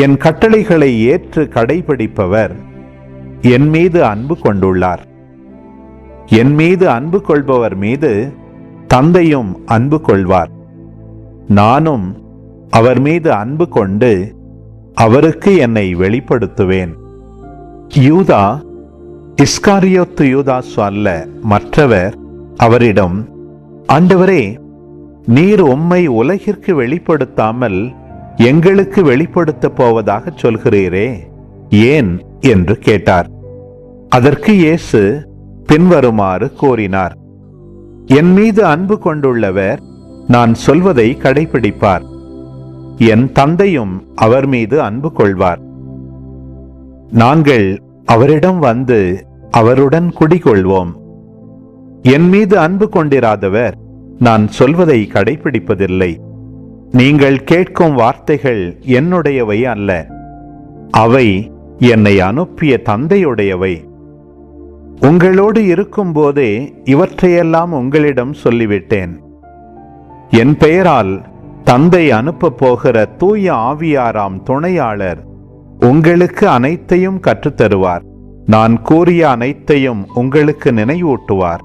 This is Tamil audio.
என் கட்டளைகளை ஏற்று கடைபிடிப்பவர் என் மீது அன்பு கொண்டுள்ளார். என் மீது அன்பு கொள்பவர் மீது தந்தையும் அன்பு கொள்வார். நானும் அவர் மீது அன்பு கொண்டு அவருக்கு என்னை வெளிப்படுத்துவேன். யூதா, இஸ்காரியோத்து யூதாசு அல்ல, மற்றவர் அவரிடம், ஆண்டவரே, நீர் உம்மை உலகிற்கு வெளிப்படுத்தாமல் எங்களுக்கு வெளிப்படுத்தப் போவதாக சொல்கிறீரே, ஏன் என்று கேட்டார். அதற்கு இயேசு பின்வருமாறு கூறினார்: என் மீது அன்பு கொண்டுள்ளவர் நான் சொல்வதை கடைபிடிப்பார். என் தந்தையும் அவர் மீது அன்பு கொள்வார். நாங்கள் அவரிடம் வந்து அவருடன் குடிகொள்வோம். என் மீது அன்பு கொண்டிராதவர் நான் சொல்வதை கடைபிடிப்பதில்லை. நீங்கள் கேட்கும் வார்த்தைகள் என்னுடையவை அல்ல, அவை என்னை அனுப்பிய தந்தையுடையவை. உங்களோடு இருக்கும்போதே இவற்றையெல்லாம் உங்களிடம் சொல்லிவிட்டேன். என் பெயரால் தந்தை அனுப்பப் போகிற தூய ஆவியாராம் துணையாளர் உங்களுக்கு அனைத்தையும் கற்றுத்தருவார். நான் கூறிய அனைத்தையும் உங்களுக்கு நினைவூட்டுவார்.